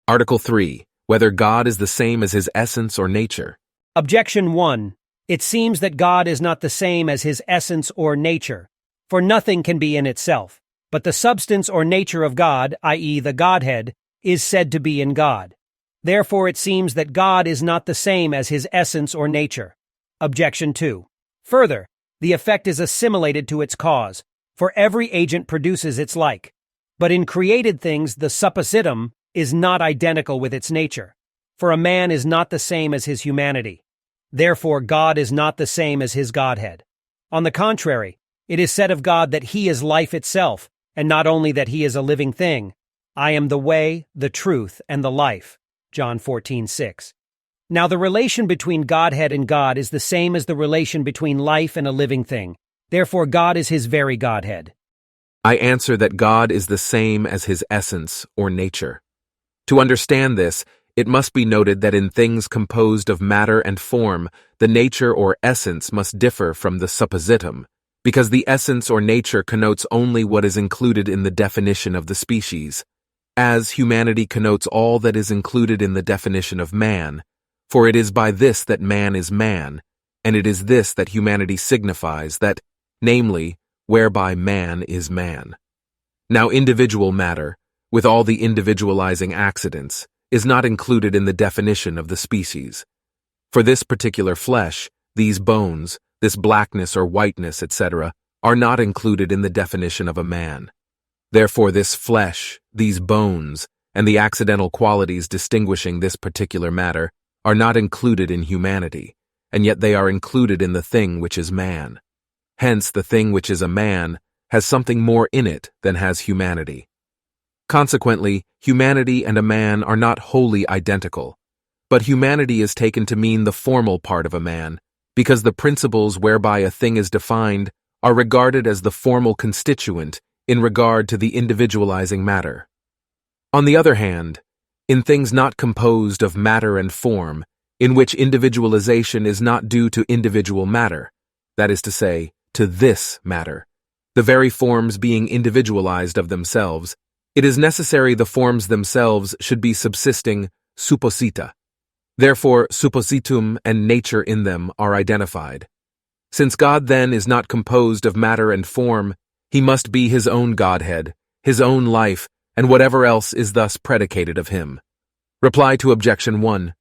Article 3. Whether God is the same as his essence or nature. Objection 1. It seems that God is not the same as his essence or nature, for nothing can be in itself, but the substance or nature of God, i.e. the Godhead, is said to be in God. Therefore it seems that God is not the same as his essence or nature. Objection 2. Further, the effect is assimilated to its cause, for every agent produces its like. But in created things the suppositum is not identical with its nature, for a man is not the same as his humanity. Therefore God is not the same as his Godhead. On the contrary, it is said of God that he is life itself, and not only that he is a living thing. I am the way, the truth, and the life. John 14:6. Now the relation between Godhead and God is the same as the relation between life and a living thing. Therefore God is his very Godhead. I answer that God is the same as his essence or nature. To understand this, it must be noted that in things composed of matter and form, the nature or essence must differ from the suppositum, because the essence or nature connotes only what is included in the definition of the species, as humanity connotes all that is included in the definition of man, for it is by this that man is man, and it is this that humanity signifies, that, namely, whereby man is man. Now individual matter, with all the individualizing accidents, is not included in the definition of the species. For this particular flesh, these bones, this blackness or whiteness, etc., are not included in the definition of a man. Therefore this flesh, these bones, and the accidental qualities distinguishing this particular matter are not included in humanity, and yet they are included in the thing which is man. Hence the thing which is a man has something more in it than has humanity. Consequently, humanity and a man are not wholly identical, but humanity is taken to mean the formal part of a man, because the principles whereby a thing is defined are regarded as the formal constituent in regard to the individualizing matter. On the other hand, in things not composed of matter and form, in which individualization is not due to individual matter, that is to say, to this matter, the very forms being individualized of themselves, it is necessary the forms themselves should be subsisting supposita. Therefore, suppositum and nature in them are identified. Since God then is not composed of matter and form, he must be his own Godhead, his own life, and whatever else is thus predicated of him. Reply to Objection 1.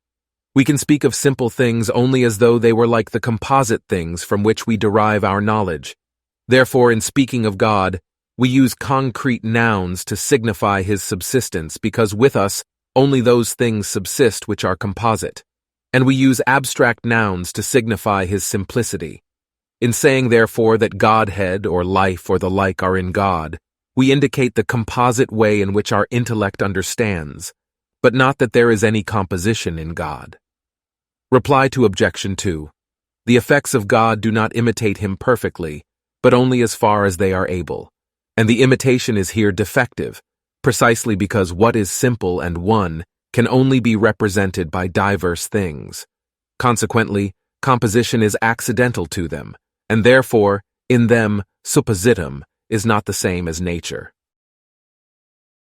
We can speak of simple things only as though they were like the composite things from which we derive our knowledge. Therefore, in speaking of God, we use concrete nouns to signify his subsistence because with us only those things subsist which are composite, and we use abstract nouns to signify his simplicity. In saying, therefore, that Godhead or life or the like are in God, we indicate the composite way in which our intellect understands, but not that there is any composition in God. Reply to Objection 2. The effects of God do not imitate him perfectly, but only as far as they are able. And the imitation is here defective, precisely because what is simple and one can only be represented by diverse things. Consequently, composition is accidental to them, and therefore, in them, suppositum is not the same as nature.